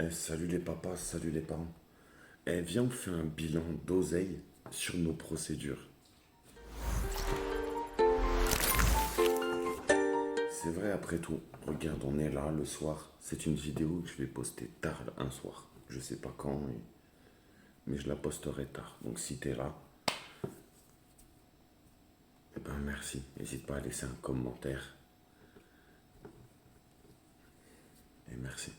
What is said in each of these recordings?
Salut les papas, salut les parents. Viens, on fait un bilan d'oseille sur nos procédures. C'est vrai après tout. Regarde, on est là le soir. C'est une vidéo que je vais poster tard un soir. Je sais pas quand, mais je la posterai tard. Donc si t'es là, eh ben merci. N'hésite pas à laisser un commentaire. Et merci.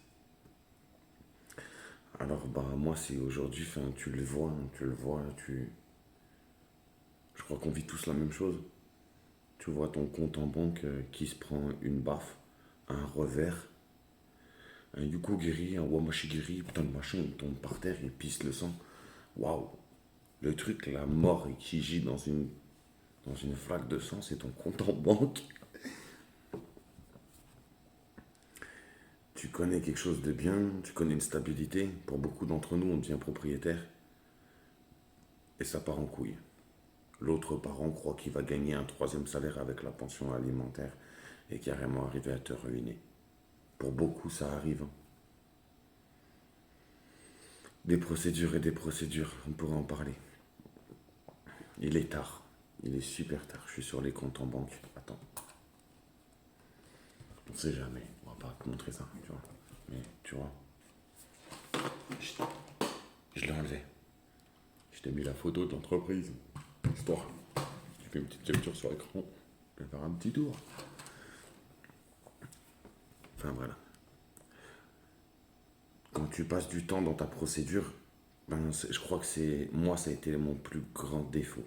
Alors bah moi c'est aujourd'hui, enfin, tu le vois, je crois qu'on vit tous la même chose. Tu vois ton compte en banque qui se prend une baffe, un revers, un yukogiri, un wamashigiri, putain le machin il tombe par terre, il pisse le sang. Waouh. Le truc, la mort qui gît dans une flaque de sang, c'est ton compte en banque. Tu connais quelque chose de bien, tu connais une stabilité. Pour beaucoup d'entre nous, on devient propriétaire et ça part en couille. L'autre parent croit qu'il va gagner un troisième salaire avec la pension alimentaire et carrément arriver à te ruiner. Pour beaucoup, ça arrive, hein. Des procédures et des procédures, on pourrait en parler. Il est tard, il est super tard, je suis sur les comptes en banque. Attends, on sait jamais, on va pas te montrer ça, tu vois. Mais tu vois, je l'ai enlevé. Je t'ai mis la photo de l'entreprise. Histoire. Tu fais une petite capture sur l'écran. Je vais faire un petit tour. Enfin voilà. Quand tu passes du temps dans ta procédure, ben, je crois que moi, ça a été mon plus grand défaut.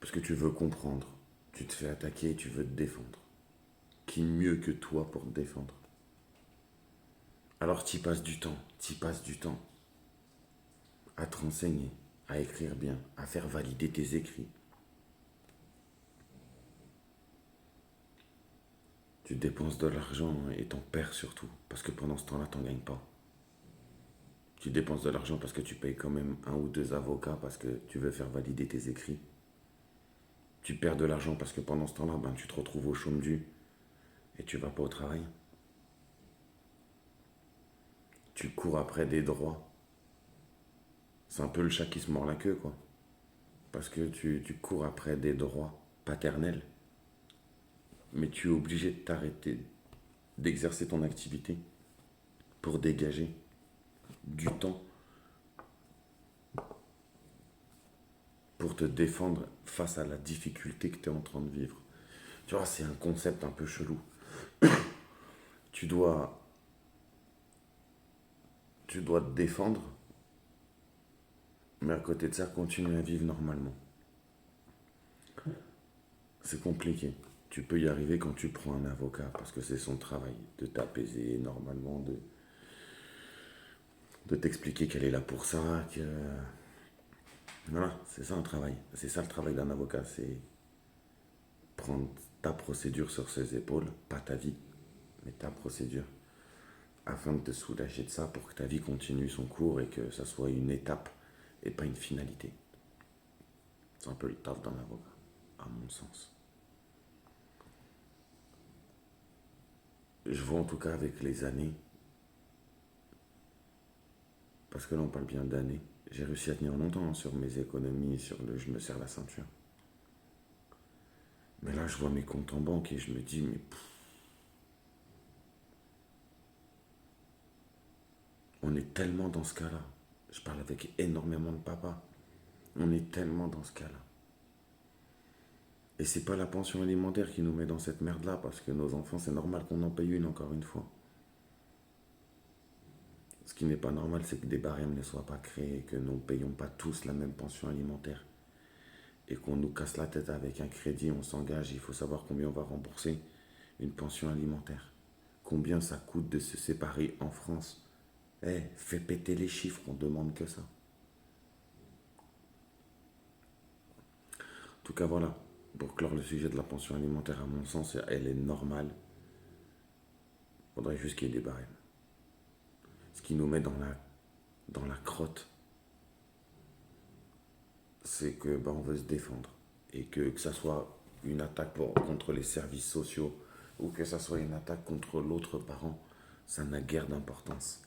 Parce que tu veux comprendre. Tu te fais attaquer et tu veux te défendre. Qui mieux que toi pour te défendre? Alors t'y passes du temps à te renseigner, à écrire bien, à faire valider tes écrits. Tu dépenses de l'argent et t'en perds surtout, parce que pendant ce temps-là, t'en gagnes pas. Tu dépenses de l'argent parce que tu payes quand même un ou deux avocats parce que tu veux faire valider tes écrits. Tu perds de l'argent parce que pendant ce temps-là, ben, tu te retrouves au chômage dû et tu vas pas au travail. Tu cours après des droits. C'est un peu le chat qui se mord la queue, quoi. Parce que tu cours après des droits paternels, mais tu es obligé de t'arrêter d'exercer ton activité pour dégager du temps pour te défendre face à la difficulté que tu es en train de vivre. Tu vois, c'est un concept un peu chelou. Tu dois, tu dois te défendre, mais à côté de ça, continuer à vivre normalement. C'est compliqué. Tu peux y arriver quand tu prends un avocat, parce que c'est son travail de t'apaiser normalement, de t'expliquer qu'elle est là pour ça, que... Voilà, c'est ça un travail. C'est ça le travail d'un avocat, c'est prendre ta procédure sur ses épaules, pas ta vie, mais ta procédure, afin de te soulager de ça pour que ta vie continue son cours et que ça soit une étape et pas une finalité. C'est un peu le taf d'un avocat, à mon sens. Je vois en tout cas avec les années, parce que là on parle bien d'années, j'ai réussi à tenir longtemps hein, sur mes économies, sur le je me serre la ceinture. Mais là je vois mes comptes en banque et je me dis, mais on est tellement dans ce cas-là. Je parle avec énormément de papas. On est tellement dans ce cas-là. Et c'est pas la pension alimentaire qui nous met dans cette merde-là, parce que nos enfants, c'est normal qu'on en paye une encore une fois. Ce qui n'est pas normal, c'est que des barèmes ne soient pas créés, que nous ne payons pas tous la même pension alimentaire. Et qu'on nous casse la tête avec un crédit, on s'engage, il faut savoir combien on va rembourser une pension alimentaire. Combien ça coûte de se séparer en France. Fais péter les chiffres, on demande que ça. En tout cas, voilà. Pour clore le sujet de la pension alimentaire, à mon sens, elle est normale. Il faudrait juste qu'il y ait des barèmes. Ce qui nous met dans la crotte, c'est que on veut se défendre. Et que ça soit une attaque contre les services sociaux ou que ça soit une attaque contre l'autre parent, ça n'a guère d'importance.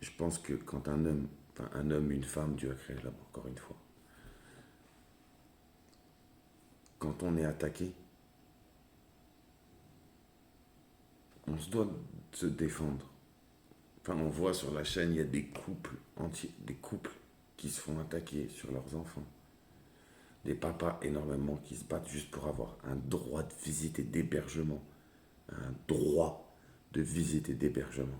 je pense que quand un homme, enfin un homme, une femme, Dieu a créé l'homme, encore une fois, quand on est attaqué, on se doit de se défendre. Enfin, on voit sur la chaîne, il y a des couples entiers, des couples qui se font attaquer sur leurs enfants. Des papas énormément qui se battent juste pour avoir un droit de visite et d'hébergement. Un droit de visite et d'hébergement.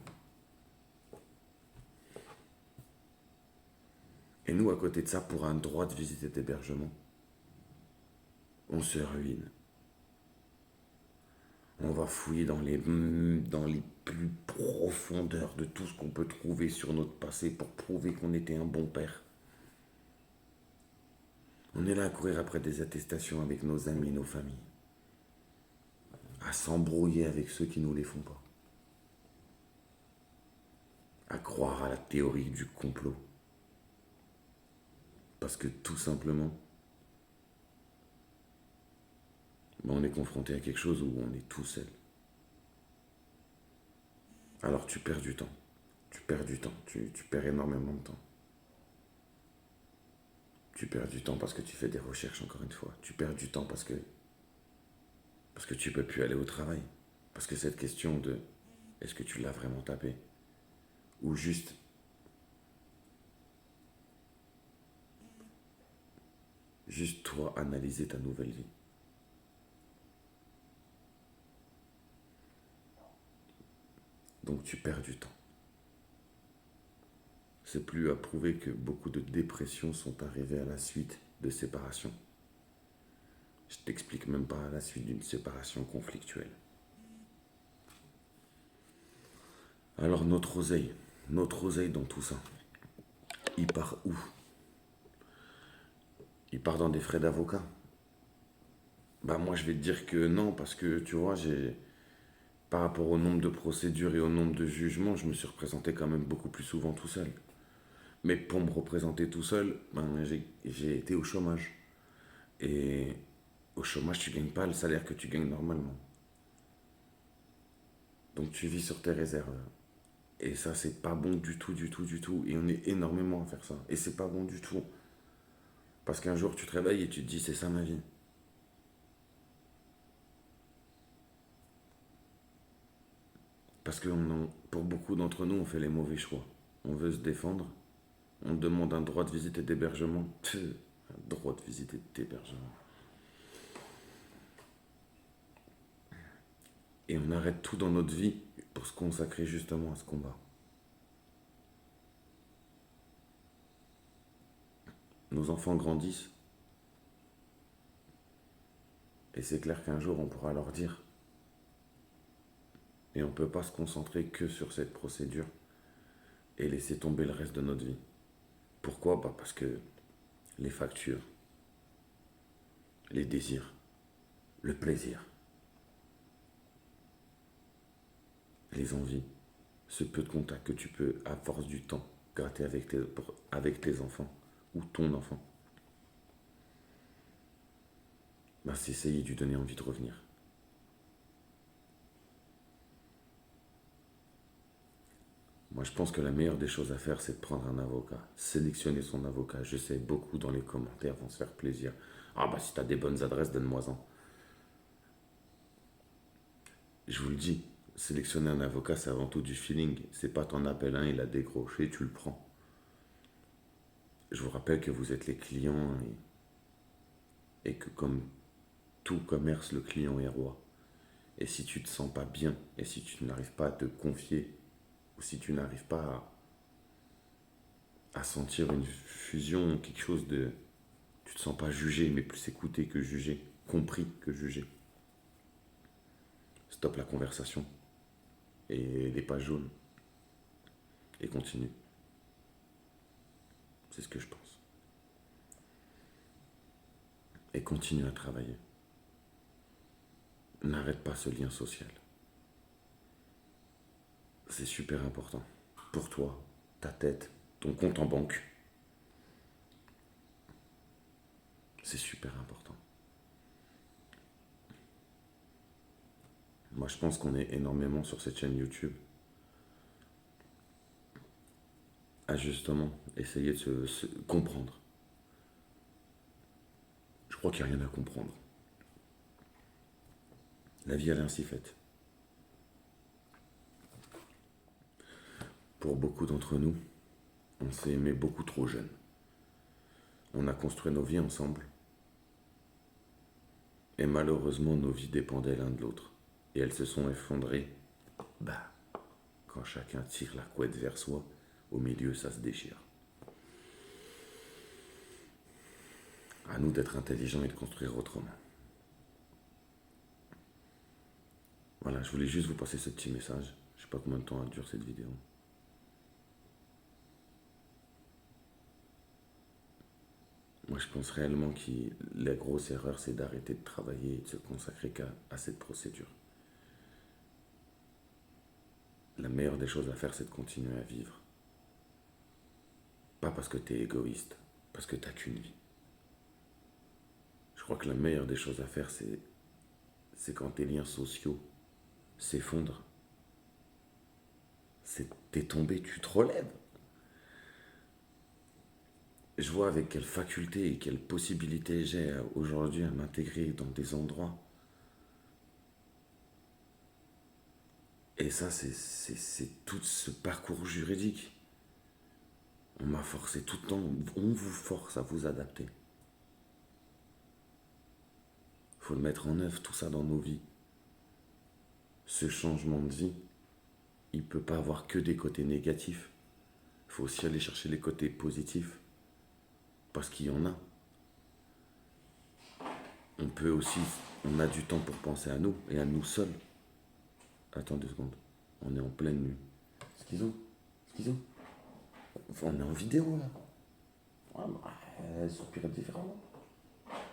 Et nous, à côté de ça, pour un droit de visite et d'hébergement, on se ruine. On va fouiller dans les plus profondeurs de tout ce qu'on peut trouver sur notre passé pour prouver qu'on était un bon père. On est là à courir après des attestations avec nos amis, nos familles. À s'embrouiller avec ceux qui nous les font pas. À croire à la théorie du complot. Parce que tout simplement, on est confronté à quelque chose où on est tout seul. Alors tu perds du temps. Tu perds du temps. Tu perds énormément de temps. Tu perds du temps parce que tu fais des recherches encore une fois. Tu perds du temps parce que tu peux plus aller au travail. Parce que cette question de est-ce que tu l'as vraiment tapé ou juste toi analyser ta nouvelle vie. Donc tu perds du temps. C'est plus à prouver que beaucoup de dépressions sont arrivées à la suite de séparation. Je t'explique même pas à la suite d'une séparation conflictuelle. Alors notre oseille dans tout ça, il part où? Il part dans des frais d'avocat. Bah moi je vais te dire que non, parce que tu vois, par rapport au nombre de procédures et au nombre de jugements, je me suis représenté quand même beaucoup plus souvent tout seul. Mais pour me représenter tout seul, ben, j'ai été au chômage. Et au chômage, tu gagnes pas le salaire que tu gagnes normalement. Donc tu vis sur tes réserves. Et ça, c'est pas bon du tout, du tout, du tout. Et on est énormément à faire ça. Et c'est pas bon du tout. Parce qu'un jour, tu te réveilles et tu te dis, c'est ça ma vie. Parce que pour beaucoup d'entre nous, on fait les mauvais choix. On veut se défendre. On demande un droit de visite et d'hébergement. Un droit de visite et d'hébergement. Et on arrête tout dans notre vie pour se consacrer justement à ce combat. Nos enfants grandissent. Et c'est clair qu'un jour, on pourra leur dire. Et on ne peut pas se concentrer que sur cette procédure et laisser tomber le reste de notre vie. Pourquoi? Bah parce que les factures, les désirs, le plaisir, les envies, ce peu de contact que tu peux, à force du temps, gratter avec tes enfants ou ton enfant, bah c'est essayer de lui donner envie de revenir. Moi, je pense que la meilleure des choses à faire, c'est de prendre un avocat, sélectionner son avocat. Je sais, beaucoup dans les commentaires vont se faire plaisir. Ah bah si t'as des bonnes adresses, donne-moi-en. Je vous le dis, sélectionner un avocat, c'est avant tout du feeling. C'est pas t'en appelles un, il a décroché, tu le prends. Je vous rappelle que vous êtes les clients et que comme tout commerce, le client est roi. Et si tu te sens pas bien, et si tu n'arrives pas à te confier, ou si tu n'arrives pas à sentir une fusion, quelque chose de... Tu te sens pas jugé, mais plus écouté que jugé, compris que jugé. Stop la conversation et les pages jaunes et continue. C'est ce que je pense. Et continue à travailler. N'arrête pas ce lien social. C'est super important. Pour toi, ta tête, ton compte en banque. C'est super important. Moi, je pense qu'on est énormément sur cette chaîne YouTube à justement essayer de se comprendre. Je crois qu'il n'y a rien à comprendre. La vie, elle est ainsi faite. Pour beaucoup d'entre nous, on s'est aimé beaucoup trop jeune. On a construit nos vies ensemble. Et malheureusement, nos vies dépendaient l'un de l'autre. Et elles se sont effondrées. Bah, quand chacun tire la couette vers soi, au milieu, ça se déchire. À nous d'être intelligents et de construire autrement. Voilà, je voulais juste vous passer ce petit message. Je sais pas combien de temps dure cette vidéo. Moi, je pense réellement que la grosse erreur, c'est d'arrêter de travailler et de se consacrer qu'à cette procédure. La meilleure des choses à faire, c'est de continuer à vivre. Pas parce que t'es égoïste, parce que t'as qu'une vie. Je crois que la meilleure des choses à faire, c'est quand tes liens sociaux s'effondrent. T'es tombé, tu te relèves. Je vois avec quelle faculté et quelle possibilité j'ai aujourd'hui à m'intégrer dans des endroits. Et ça, c'est tout ce parcours juridique. On m'a forcé tout le temps, on vous force à vous adapter. Il faut le mettre en œuvre, tout ça dans nos vies. Ce changement de vie, il ne peut pas avoir que des côtés négatifs. Il faut aussi aller chercher les côtés positifs. Parce qu'il y en a. On peut aussi, on a du temps pour penser à nous et à nous seuls. Attends 2 secondes, on est en pleine nuit. Schizo. Enfin, on est en vidéo là. Ouais, bah, elle soupire différemment.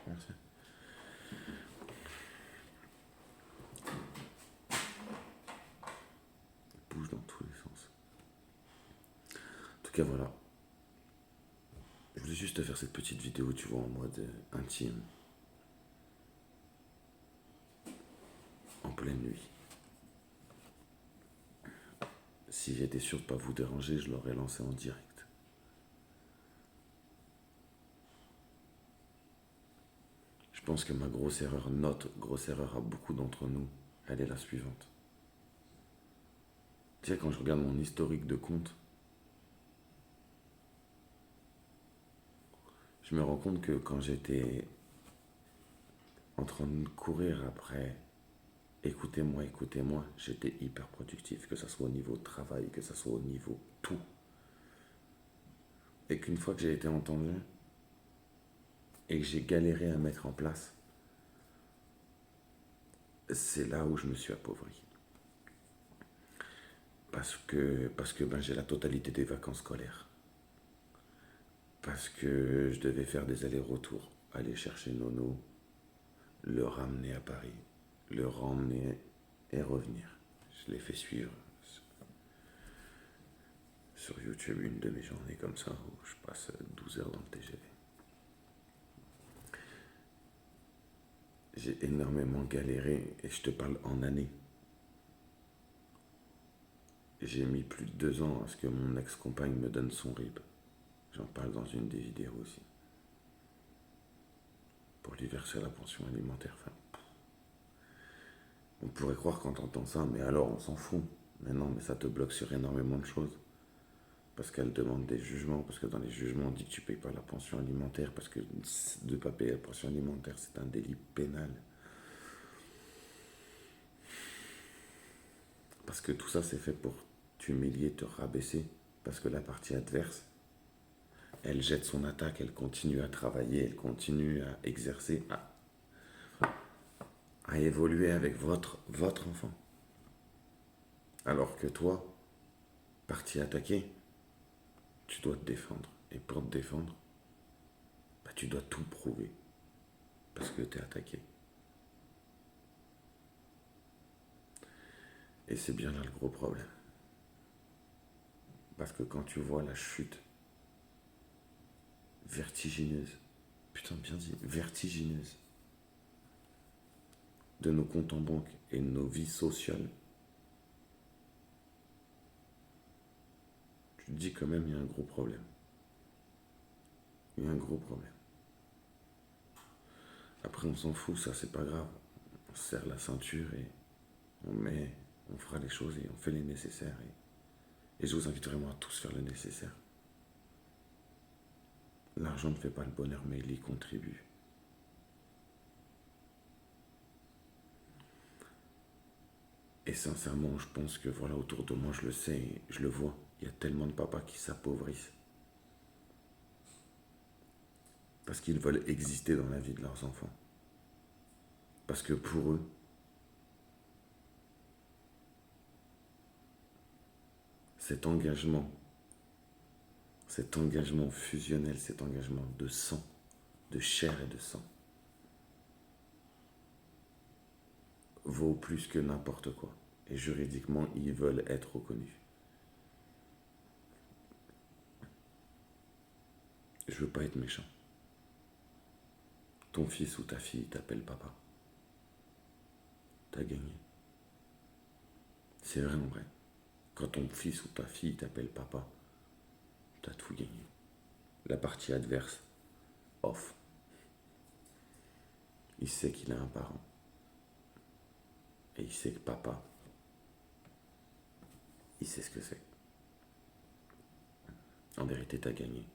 Merci. Elle bouge dans tous les sens. En tout cas, voilà. Je voulais juste te faire cette petite vidéo, tu vois, en mode intime. En pleine nuit. Si j'étais sûr de ne pas vous déranger, je l'aurais lancé en direct. Je pense que ma grosse erreur, notre grosse erreur à beaucoup d'entre nous, elle est la suivante. Tu sais, quand je regarde mon historique de compte, je me rends compte que quand j'étais en train de courir après écoutez-moi, j'étais hyper productif, que ce soit au niveau de travail, que ce soit au niveau tout. Et qu'une fois que j'ai été entendu et que j'ai galéré à mettre en place, c'est là où je me suis appauvri. Parce que ben, j'ai la totalité des vacances scolaires. Parce que je devais faire des allers-retours, aller chercher Nono, le ramener à Paris, le ramener et revenir. Je l'ai fait suivre sur YouTube une de mes journées comme ça où je passe 12 heures dans le TGV. J'ai énormément galéré et je te parle en années. J'ai mis plus de 2 ans à ce que mon ex-compagne me donne son RIB. J'en parle dans une des vidéos aussi. Pour lui verser la pension alimentaire. Enfin, on pourrait croire quand on entend ça, mais alors on s'en fout. Mais non, mais ça te bloque sur énormément de choses. Parce qu'elle demande des jugements, parce que dans les jugements on dit que tu ne payes pas la pension alimentaire, parce que de ne pas payer la pension alimentaire c'est un délit pénal. Parce que tout ça c'est fait pour t'humilier, te rabaisser, parce que la partie adverse, elle jette son attaque, elle continue à travailler, elle continue à exercer, à évoluer avec votre enfant. Alors que toi, parti attaquer, tu dois te défendre. Et pour te défendre, bah, tu dois tout prouver. Parce que tu es attaqué. Et c'est bien là le gros problème. Parce que quand tu vois la chute vertigineuse, putain bien dit, vertigineuse, de nos comptes en banque et de nos vies sociales, tu te dis quand même, il y a un gros problème. Il y a un gros problème. Après, on s'en fout, ça, c'est pas grave. On se serre la ceinture et on fera les choses et on fait les nécessaires. Et je vous invite vraiment à tous faire le nécessaire. L'argent ne fait pas le bonheur, mais il y contribue. Et sincèrement, je pense que voilà, autour de moi, je le sais, et je le vois. Il y a tellement de papas qui s'appauvrissent. Parce qu'ils veulent exister dans la vie de leurs enfants. Parce que pour eux, cet engagement fusionnel, cet engagement de sang, de chair et de sang, vaut plus que n'importe quoi. Et juridiquement, ils veulent être reconnus. Je veux pas être méchant. Ton fils ou ta fille t'appelle papa. T'as gagné. C'est vraiment vrai. Quand ton fils ou ta fille t'appelle papa, t'as tout gagné. La partie adverse, off. Il sait qu'il a un parent. Et il sait que papa, il sait ce que c'est. En vérité, t'as gagné.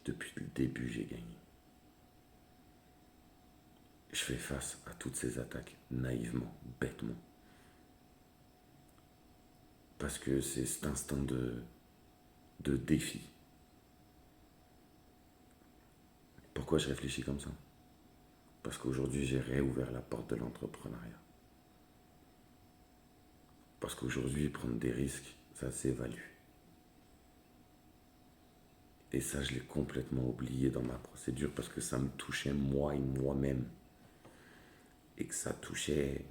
Depuis le début, j'ai gagné. Je fais face à toutes ces attaques naïvement, bêtement. Parce que c'est cet instinct de défi. Pourquoi je réfléchis comme ça? Parce qu'aujourd'hui, j'ai réouvert la porte de l'entrepreneuriat. Parce qu'aujourd'hui, prendre des risques, ça s'évalue. Et ça, je l'ai complètement oublié dans ma procédure parce que ça me touchait moi et moi-même. Et que ça touchait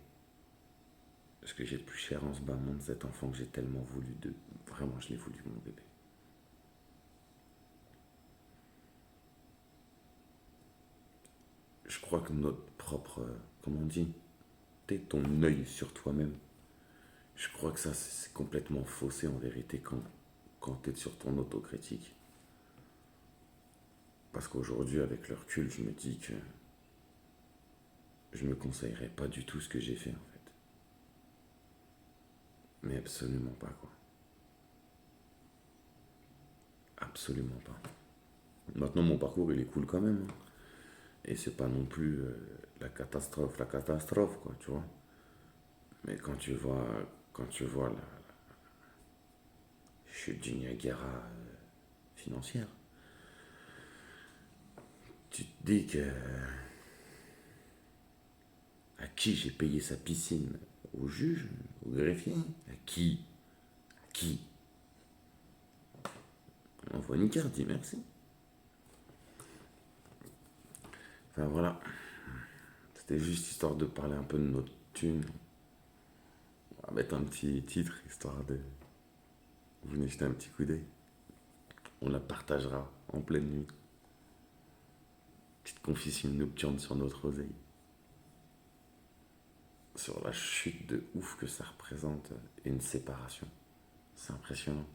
ce que j'ai de plus cher en ce bas monde, cet enfant que j'ai tellement voulu. Vraiment, je l'ai voulu, mon bébé. Je crois que notre propre, comment on dit, t'es ton œil sur toi-même. Je crois que ça, c'est complètement faussé en vérité quand t'es sur ton autocritique. Parce qu'aujourd'hui, avec le recul, je me dis que je me conseillerais pas du tout ce que j'ai fait en fait. Mais absolument pas quoi. Absolument pas. Maintenant, mon parcours, il est cool quand même. Hein. Et c'est pas non plus la catastrophe, quoi, tu vois. Mais quand tu vois la chute du Niagara financière, tu te dis que à qui j'ai payé sa piscine? Au juge? Au greffier? À qui? À qui? On envoie une carte, dit merci. Enfin voilà. C'était juste histoire de parler un peu de notre thune. On va mettre un petit titre, histoire de... Vous venez jeter un petit coup d'œil. On la partagera en pleine nuit. Petite confession nocturne sur notre oseille. Sur la chute de ouf que ça représente une séparation. C'est impressionnant.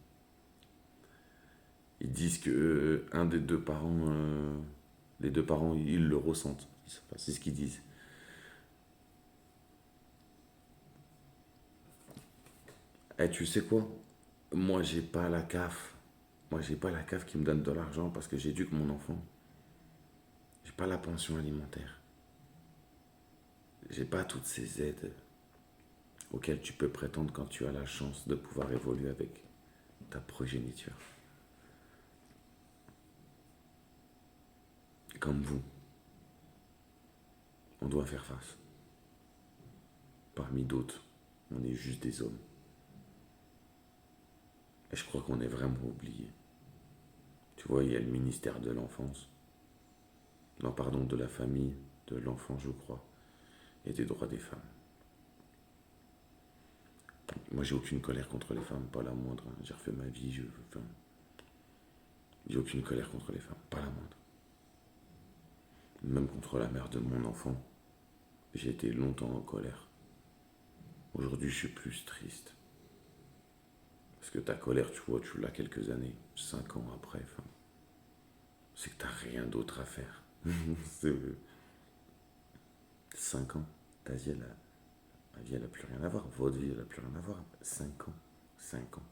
Ils disent que un des deux parents, les deux parents, ils le ressentent. C'est ce qu'ils disent. Eh, tu sais quoi? Moi, j'ai pas la CAF. Moi, j'ai pas la CAF qui me donne de l'argent parce que j'éduque mon enfant. J'ai pas la pension alimentaire. J'ai pas toutes ces aides auxquelles tu peux prétendre quand tu as la chance de pouvoir évoluer avec ta progéniture. Comme vous, on doit faire face. Parmi d'autres, on est juste des hommes. Et je crois qu'on est vraiment oublié. Tu vois, il y a le ministère de l'enfance. Non, pardon, de la famille, de l'enfant, je crois. Et des droits des femmes. Moi, j'ai aucune colère contre les femmes, pas la moindre. Hein. J'ai refait ma vie, j'ai aucune colère contre les femmes, pas la moindre. Même contre la mère de mon enfant, j'ai été longtemps en colère. Aujourd'hui, je suis plus triste. Parce Parce que ta colère, tu vois, tu l'as quelques années, 5 ans après, enfin, c'est que t'as rien d'autre à faire. C'est 5 ans, ta vie, ma vie, elle a plus rien à voir, votre vie, elle a plus rien à voir. 5 ans, 5 ans.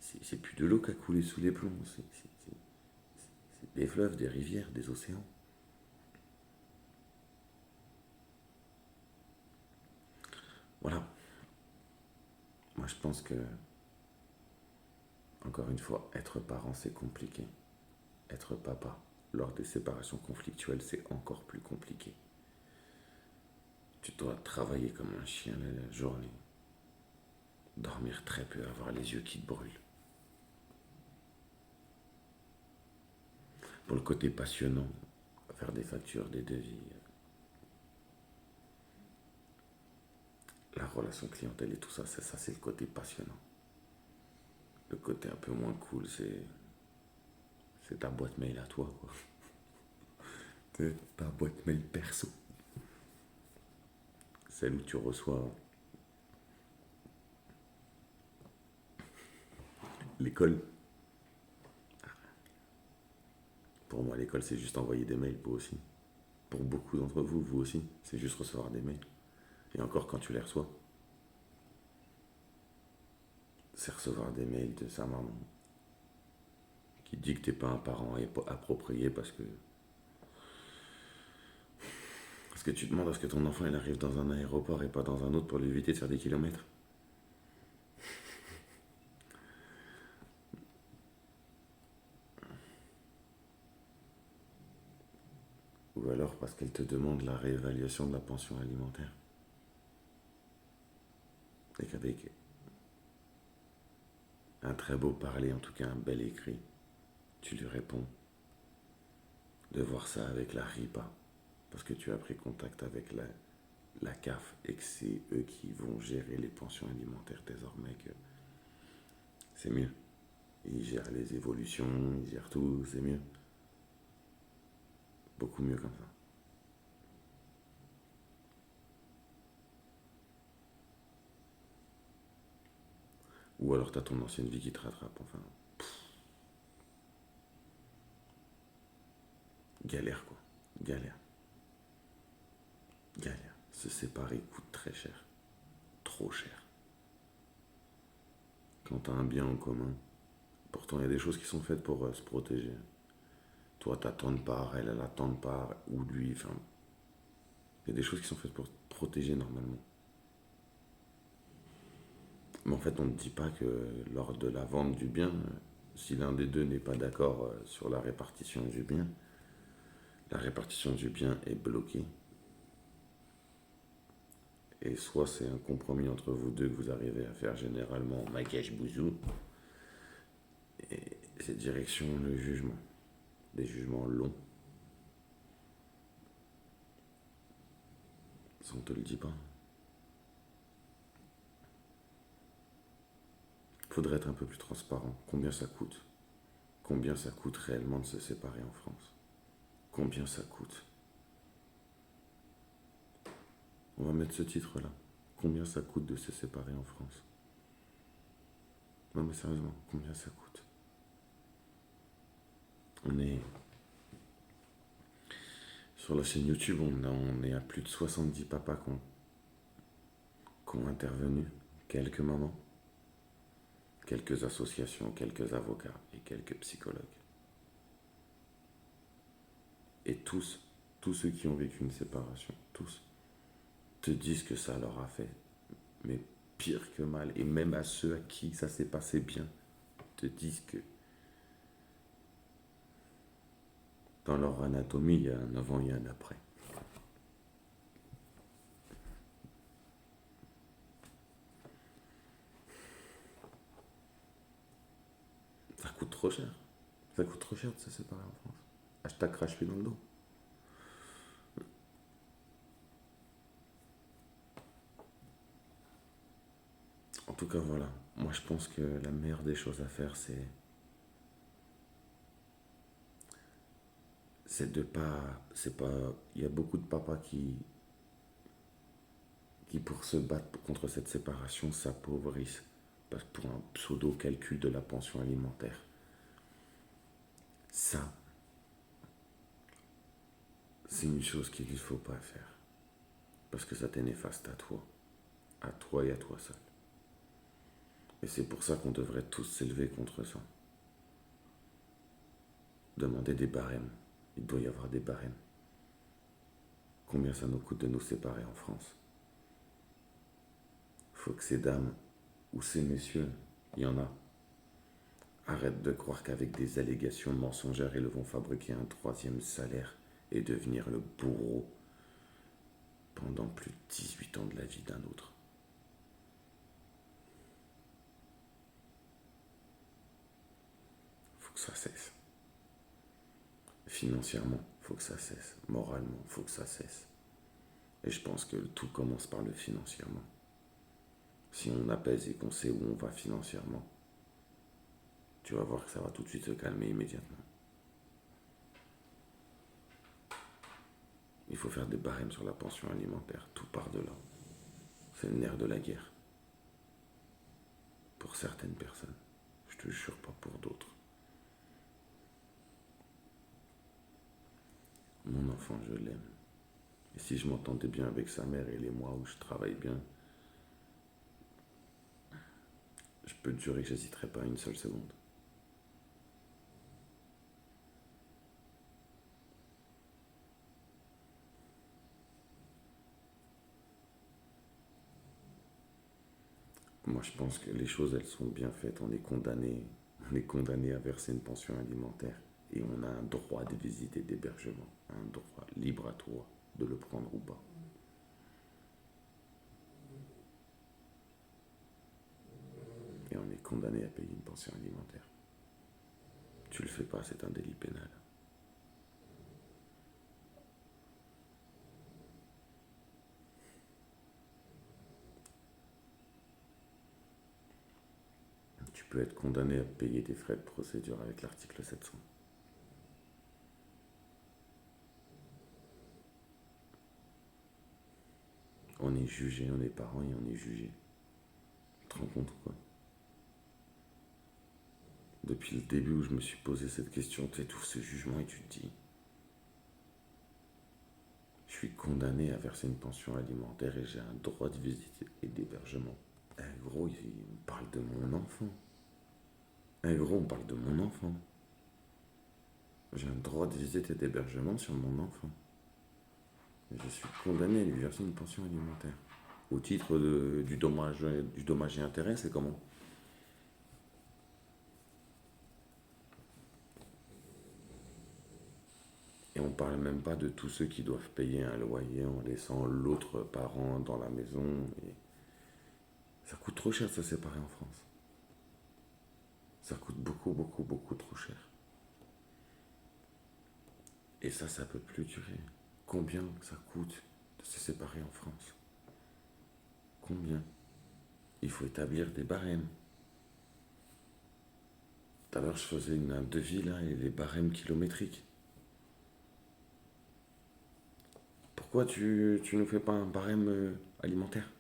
C'est plus de l'eau qui a coulé sous les plombs, c'est des fleuves, des rivières, des océans. Voilà, moi je pense que, encore une fois, être parent, c'est compliqué. Être papa, lors des séparations conflictuelles, c'est encore plus compliqué. Tu dois travailler comme un chien la journée, dormir très peu, avoir les yeux qui te brûlent. Pour le côté passionnant, faire des factures, des devis, la relation clientèle et tout ça, ça c'est le côté passionnant. Le côté un peu moins cool, c'est ta boîte mail à toi, quoi. C'est ta boîte mail perso. Celle où tu reçois l'école. Pour moi, l'école, c'est juste envoyer des mails, vous aussi. Pour beaucoup d'entre vous, vous aussi, c'est juste recevoir des mails. Et encore quand tu les reçois, c'est recevoir des mails de sa maman qui dit que t'es pas un parent approprié parce que tu demandes à ce que ton enfant il arrive dans un aéroport et pas dans un autre pour lui éviter de faire des kilomètres. Ou alors parce qu'elle te demande la réévaluation de la pension alimentaire. Et qu'avec un très beau parler, en tout cas un bel écrit, tu lui réponds de voir ça avec la RIPA. Parce que tu as pris contact avec la CAF et que c'est eux qui vont gérer les pensions alimentaires désormais, que c'est mieux. Ils gèrent les évolutions, ils gèrent tout, c'est mieux. Beaucoup mieux comme ça. Ou alors t'as ton ancienne vie qui te rattrape, enfin. Galère quoi. Galère. Galère. Se séparer coûte très cher. Trop cher. Quand t'as un bien en commun, pourtant il y a des choses qui sont faites pour se protéger. Toi t'as tant de parts, elle a tant de parts, ou lui, enfin. Il y a des choses qui sont faites pour te protéger normalement. Mais en fait, on ne dit pas que lors de la vente du bien, si l'un des deux n'est pas d'accord sur la répartition du bien est bloquée. Et soit c'est un compromis entre vous deux que vous arrivez à faire généralement maquillage bouzou, et c'est direction le jugement. Des jugements longs. Ça, on te le dit pas. Faudrait être un peu plus transparent. Combien ça coûte? Combien ça coûte réellement de se séparer en France? Combien ça coûte? On va mettre ce titre-là. Combien ça coûte de se séparer en France? Non mais sérieusement, combien ça coûte? On est sur la chaîne YouTube, on est à plus de 70 papas qui ont intervenu, quelques mamans, quelques associations, quelques avocats et quelques psychologues. Et tous ceux qui ont vécu une séparation, tous, te disent que ça leur a fait, mais pire que mal. Et même à ceux à qui ça s'est passé bien, te disent que dans leur anatomie, il y a un avant et un après. Ça coûte trop cher. Ça coûte trop cher de se séparer en France. Hashtag crache-lui dans le dos. En tout cas, voilà. Moi, je pense que la meilleure des choses à faire, c'est de pas. C'est pas. Il y a beaucoup de papas qui, pour se battre contre cette séparation, s'appauvrissent pour un pseudo-calcul de la pension alimentaire. Ça, c'est une chose qu'il ne faut pas faire. Parce que ça t'est néfaste à toi et à toi seul. Et c'est pour ça qu'on devrait tous s'élever contre ça. Demander des barèmes. Il doit y avoir des barèmes. Combien ça nous coûte de nous séparer en France? Il faut que ces dames ou ces messieurs, il y en a, arrêtent de croire qu'avec des allégations mensongères, ils vont fabriquer un troisième salaire et devenir le bourreau pendant plus de 18 ans de la vie d'un autre. Il faut que ça cesse. Financièrement, il faut que ça cesse. Moralement, il faut que ça cesse. Et je pense que tout commence par le financièrement. Si on apaise et qu'on sait où on va financièrement, tu vas voir que ça va tout de suite se calmer immédiatement. Il faut faire des barèmes sur la pension alimentaire. Tout part de là. C'est le nerf de la guerre. Pour certaines personnes. Je te jure, pas pour d'autres. Mon enfant, je l'aime. Et si je m'entendais bien avec sa mère et les mois où je travaille bien, je peux te jurer que j'hésiterai pas une seule seconde. Moi, je pense que les choses, elles sont bien faites. On est condamné à verser une pension alimentaire et on a un droit de visite et d'hébergement, un droit libre à toi de le prendre ou pas. Et on est condamné à payer une pension alimentaire. Tu le fais pas, c'est un délit pénal. Tu peux être condamné à payer des frais de procédure avec l'article 700. On est jugé, on est parents et on est jugé. Tu te rends compte ou quoi? Depuis le début où je me suis posé cette question, tu étouffes ce jugement et tu te dis, je suis condamné à verser une pension alimentaire et j'ai un droit de visite et d'hébergement. Gros, on parle de mon enfant. Gros, on parle de mon enfant. J'ai un droit de visite et d'hébergement sur mon enfant. Et je suis condamné à lui verser une pension alimentaire. Au titre du dommage et intérêt, c'est comment? Et on parle même pas de tous ceux qui doivent payer un loyer en laissant l'autre parent dans la maison. Et ça coûte trop cher de se séparer en France. Ça coûte beaucoup, beaucoup, beaucoup trop cher. Et ça peut plus durer. Combien ça coûte de se séparer en France? Combien? Il faut établir des barèmes. Tout à l'heure, je faisais un devis là et les barèmes kilométriques. Pourquoi tu ne fais pas un barème alimentaire?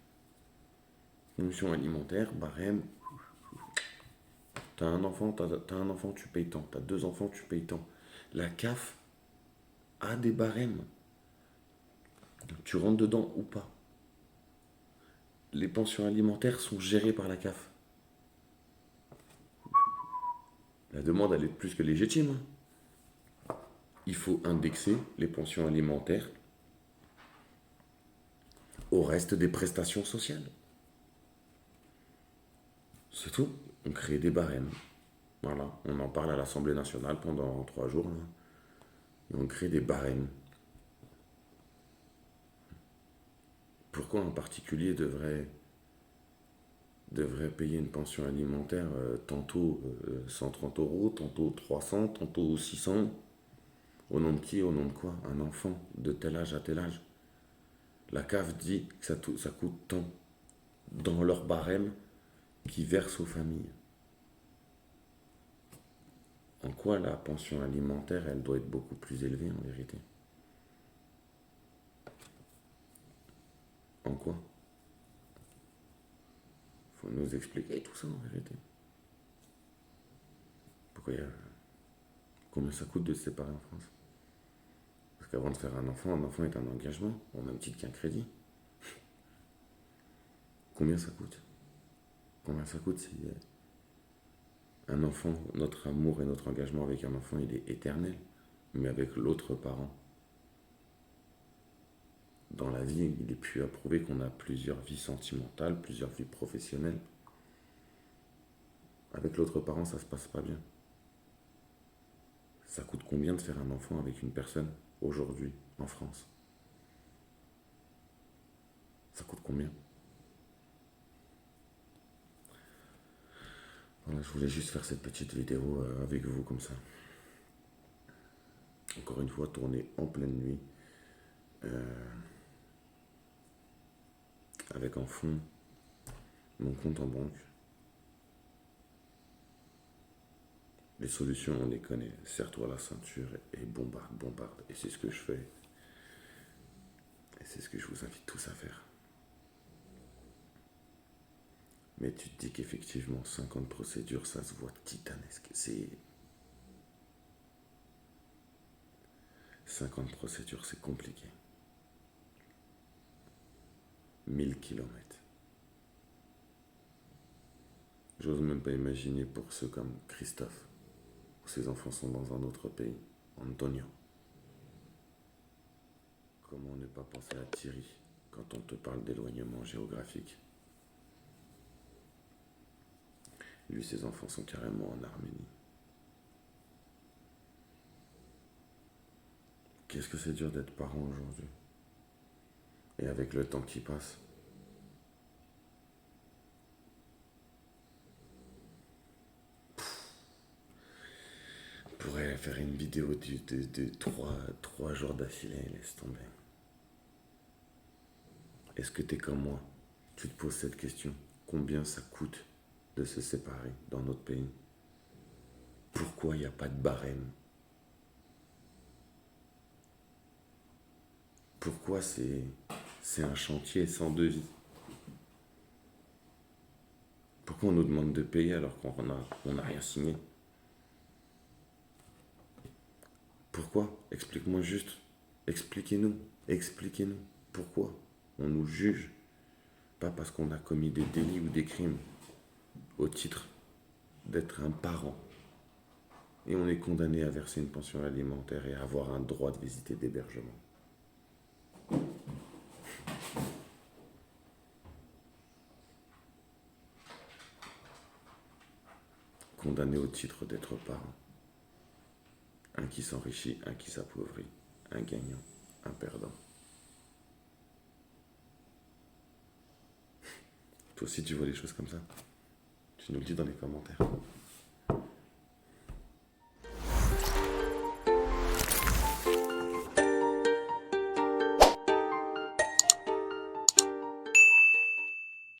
Fonction alimentaire, barème. T'as un enfant, tu payes tant. T'as deux enfants, tu payes tant. La CAF a des barèmes. Tu rentres dedans ou pas? Les pensions alimentaires sont gérées par la CAF. La demande, elle est plus que légitime. Il faut indexer les pensions alimentaires au reste des prestations sociales. C'est tout. On crée des barèmes. Voilà. On en parle à l'Assemblée nationale pendant 3 jours. Là. Et on crée des barèmes. Pourquoi un particulier devrait payer une pension alimentaire tantôt 130 euros, tantôt 300, tantôt 600? Au nom de qui? Au nom de quoi? Un enfant de tel âge à tel âge. La CAF dit que ça coûte tant dans leur barème qui verse aux familles. En quoi la pension alimentaire, elle doit être beaucoup plus élevée en vérité? En quoi? nous expliquer tout ça en vérité. Pourquoi il y a... Combien ça coûte de se séparer en France? Parce qu'avant de faire un enfant est un engagement, au même titre qu'un crédit. Combien ça coûte? Combien ça coûte si un enfant, notre amour et notre engagement avec un enfant, il est éternel, mais avec l'autre parent, dans la vie, il est plus à prouver qu'on a plusieurs vies sentimentales, plusieurs vies professionnelles. Avec l'autre parent, ça se passe pas bien. Ça coûte combien de faire un enfant avec une personne aujourd'hui en France? Ça coûte combien? Voilà, je voulais juste faire cette petite vidéo avec vous comme ça. Encore une fois, tournée en pleine nuit, avec en fond mon compte en banque. Les solutions, on les connaît. Serre-toi la ceinture et bombarde, bombarde. Et c'est ce que je fais. Et c'est ce que je vous invite tous à faire. Mais tu te dis qu'effectivement, 50 procédures, ça se voit titanesque. C'est 50 procédures, c'est compliqué. 1000 kilomètres. J'ose même pas imaginer pour ceux comme Christophe, où ses enfants sont dans un autre pays, Antonio. Comment ne pas penser à Thierry quand on te parle d'éloignement géographique? Lui, ses enfants sont carrément en Arménie. Qu'est-ce que c'est dur d'être parent aujourd'hui? Et avec le temps qui passe, on pourrait faire une vidéo de 3 jours d'affilée, laisse tomber. Est-ce que t'es comme moi? Tu te poses cette question. Combien ça coûte de se séparer dans notre pays? Pourquoi il n'y a pas de barème? Pourquoi c'est un chantier sans devis? Pourquoi on nous demande de payer alors qu'on n'a rien signé? Pourquoi? Explique-moi juste. Expliquez-nous. Expliquez-nous. Pourquoi on nous juge? Pas parce qu'on a commis des délits ou des crimes au titre d'être un parent. Et on est condamné à verser une pension alimentaire et à avoir un droit de visite et d'hébergement. Condamné au titre d'être parent. Un qui s'enrichit, un qui s'appauvrit. Un gagnant, un perdant. Toi aussi tu vois les choses comme ça? Tu nous le dis dans les commentaires.